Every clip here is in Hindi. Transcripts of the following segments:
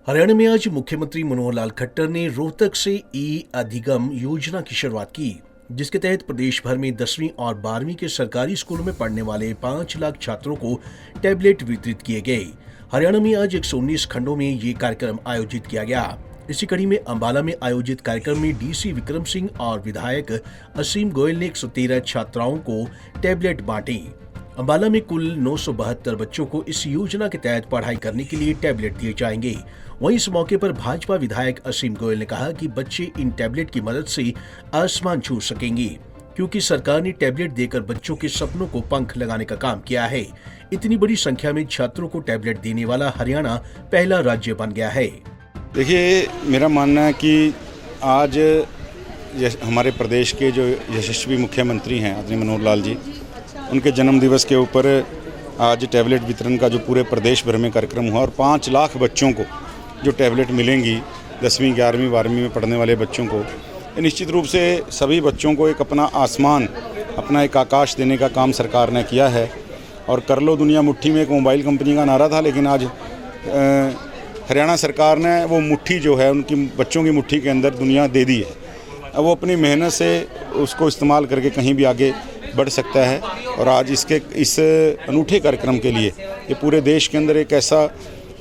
हरियाणा में आज मुख्यमंत्री मनोहर लाल खट्टर ने रोहतक से ई अधिगम योजना की शुरुआत की, जिसके तहत प्रदेश भर में 10वीं और 12वीं के सरकारी स्कूलों में पढ़ने वाले 5 लाख छात्रों को टैबलेट वितरित किए गए। हरियाणा में आज 119 खंडों में ये कार्यक्रम आयोजित किया गया। इसी कड़ी में अंबाला में आयोजित कार्यक्रम में डीसी विक्रम सिंह और विधायक असीम गोयल ने 113 छात्राओं को टैबलेट बांटे। अंबाला में कुल 972 बच्चों को इस योजना के तहत पढ़ाई करने के लिए टैबलेट दिए जाएंगे। वहीं इस मौके पर भाजपा विधायक असीम गोयल ने कहा कि बच्चे इन टैबलेट की मदद से आसमान छू सकेंगे, क्योंकि सरकार ने टैबलेट देकर बच्चों के सपनों को पंख लगाने का काम किया है। इतनी बड़ी संख्या में छात्रों को टैबलेट देने वाला हरियाणा पहला राज्य बन गया है। देखिए, मेरा मानना है कि आज हमारे प्रदेश के जो यशस्वी मुख्यमंत्री हैं आदरणीय मनोहर लाल जी, उनके जन्म दिवस के ऊपर आज टैबलेट वितरण का जो पूरे प्रदेश भर में कार्यक्रम हुआ और 5 लाख बच्चों को जो टैबलेट मिलेंगी, 10वीं 11वीं 12वीं में पढ़ने वाले बच्चों को, निश्चित रूप से सभी बच्चों को एक अपना आसमान, अपना एक आकाश देने का काम सरकार ने किया है। और कर लो दुनिया मुट्ठी में एक मोबाइल कंपनी का नारा था, लेकिन आज हरियाणा सरकार ने वो मुट्ठी जो है उनकी बच्चों की मुट्ठी के अंदर दुनिया दे दी है। अब वो अपनी मेहनत से उसको इस्तेमाल करके कहीं भी आगे बढ़ सकता है। और आज इस अनूठे कार्यक्रम के लिए ये पूरे देश के अंदर एक ऐसा,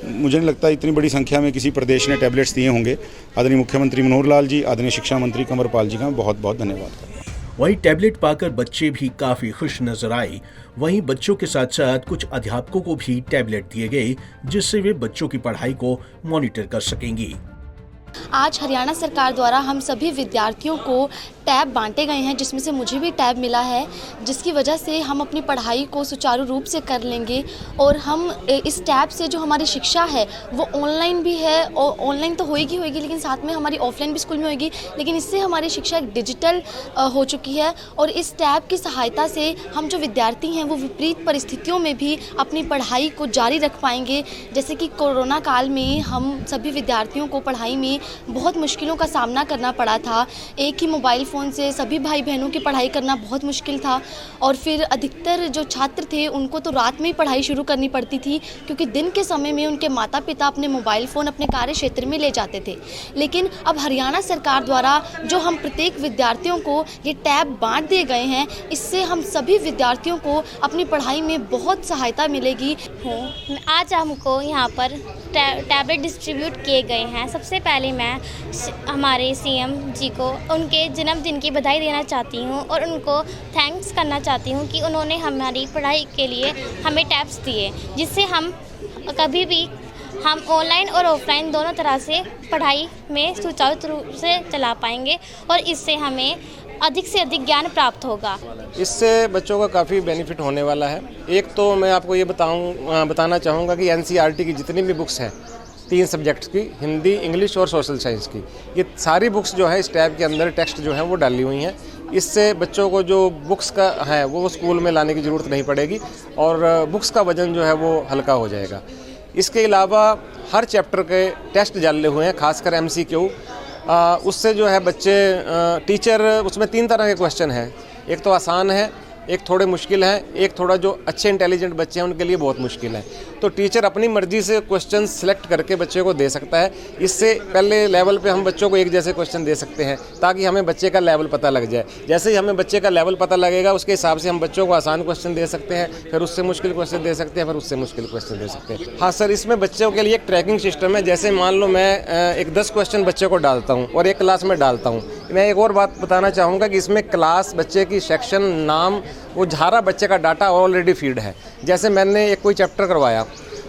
मुझे नहीं लगता इतनी बड़ी संख्या में किसी प्रदेश ने टैबलेट्स दिए होंगे। आदरणीय मुख्यमंत्री मनोहर लाल जी, आदरणीय शिक्षा मंत्री कंवरपाल जी का बहुत बहुत धन्यवाद करता हूं। वहीं टैबलेट पाकर बच्चे भी काफी खुश नजर आए। वहीं बच्चों के साथ साथ कुछ अध्यापकों को भी टैबलेट दिए गए, जिससे वे बच्चों की पढ़ाई को मॉनिटर कर सकेंगी। आज हरियाणा सरकार द्वारा हम सभी विद्यार्थियों को टैब बांटे गए हैं, जिसमें से मुझे भी टैब मिला है, जिसकी वजह से हम अपनी पढ़ाई को सुचारू रूप से कर लेंगे। और हम इस टैब से जो हमारी शिक्षा है वो ऑनलाइन भी है, और ऑनलाइन तो होएगी लेकिन साथ में हमारी ऑफलाइन भी स्कूल में होएगी, लेकिन इससे हमारी शिक्षा एक डिजिटल हो चुकी है। और इस टैब की सहायता से हम जो विद्यार्थी हैं वो विपरीत परिस्थितियों में भी अपनी पढ़ाई को जारी रख पाएंगे। जैसे कि कोरोना काल में हम सभी विद्यार्थियों को पढ़ाई में बहुत मुश्किलों का सामना करना पड़ा था। एक ही मोबाइल फ़ोन से सभी भाई बहनों की पढ़ाई करना बहुत मुश्किल था, और फिर अधिकतर जो छात्र थे उनको तो रात में ही पढ़ाई शुरू करनी पड़ती थी, क्योंकि दिन के समय में उनके माता पिता अपने मोबाइल फ़ोन अपने कार्य क्षेत्र में ले जाते थे। लेकिन अब हरियाणा सरकार द्वारा जो हम प्रत्येक विद्यार्थियों को ये टैब बांट दिए गए हैं, इससे हम सभी विद्यार्थियों को अपनी पढ़ाई में बहुत सहायता मिलेगी। आज हमको यहाँ पर टैबलेट डिस्ट्रीब्यूट किए गए हैं। सबसे पहले मैं हमारे सीएम जी को उनके जन्मदिन की बधाई देना चाहती हूँ और उनको थैंक्स करना चाहती हूँ कि उन्होंने हमारी पढ़ाई के लिए हमें टैब्स दिए, जिससे हम कभी भी हम ऑनलाइन और ऑफलाइन दोनों तरह से पढ़ाई में सुचारू रूप से चला पाएंगे, और इससे हमें अधिक से अधिक ज्ञान प्राप्त होगा। इससे बच्चों का काफ़ी बेनिफिट होने वाला है। एक तो मैं आपको ये बताना चाहूँगा कि एनसीईआरटी की जितनी भी बुक्स हैं 3 सब्जेक्ट्स की, हिंदी, इंग्लिश और सोशल साइंस की, ये सारी बुक्स जो है इस टैब के अंदर टेक्स्ट जो है वो डाली हुई हैं। इससे बच्चों को जो बुक्स का है वो स्कूल में लाने की ज़रूरत नहीं पड़ेगी और बुक्स का वजन जो है वो हल्का हो जाएगा। इसके अलावा हर चैप्टर के टेस्ट डाले हुए हैं, खासकर MCQ। उससे जो है बच्चे टीचर, उसमें 3 तरह के क्वेश्चन हैं। एक तो आसान है, एक थोड़े मुश्किल हैं, एक थोड़ा जो अच्छे इंटेलिजेंट बच्चे हैं उनके लिए बहुत मुश्किल है। तो टीचर अपनी मर्ज़ी से क्वेश्चन सिलेक्ट करके बच्चे को दे सकता है। इससे पहले लेवल पे हम बच्चों को एक जैसे क्वेश्चन दे सकते हैं, ताकि हमें बच्चे का लेवल पता लग जाए। जैसे ही हमें बच्चे का लेवल पता लगेगा, उसके हिसाब से हम बच्चों को आसान क्वेश्चन दे सकते हैं, फिर उससे मुश्किल क्वेश्चन दे सकते हैं, फिर उससे मुश्किल क्वेश्चन दे सकते हैं। हाँ सर, इसमें बच्चों के लिए एक ट्रैकिंग सिस्टम है। जैसे मान लो मैं एक 10 क्वेश्चन बच्चे को डालता हूँ और एक क्लास में डालता हूँ। मैं एक और बात बताना चाहूँगा कि इसमें क्लास, बच्चे की सेक्शन, नाम, वो सारा बच्चे का डाटा ऑलरेडी फीड है। जैसे मैंने एक कोई चैप्टर करवाया,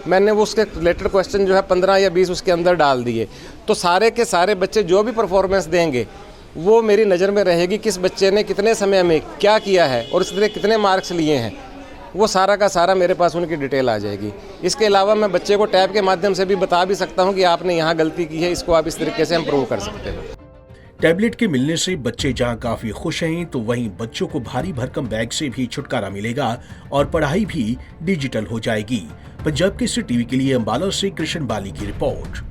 मैंने वो उसके रिलेटेड क्वेश्चन जो है 15 या 20 उसके अंदर डाल दिए, तो सारे के सारे बच्चे जो भी परफॉर्मेंस देंगे वो मेरी नज़र में रहेगी, किस बच्चे ने कितने समय में क्या किया है और इसलिए कितने मार्क्स लिए हैं, वो सारा का सारा मेरे पास उनकी डिटेल आ जाएगी। इसके अलावा मैं बच्चे को टैब के माध्यम से भी बता भी सकता हूँ कि आपने यहाँ गलती की है, इसको आप इस तरीके से इम्प्रूव कर सकते हो। टैबलेट के मिलने से बच्चे जहां काफी खुश हैं, तो वहीं बच्चों को भारी भरकम बैग से भी छुटकारा मिलेगा और पढ़ाई भी डिजिटल हो जाएगी। पंजाब केसरी टीवी के लिए अंबाला से कृष्ण बाली की रिपोर्ट।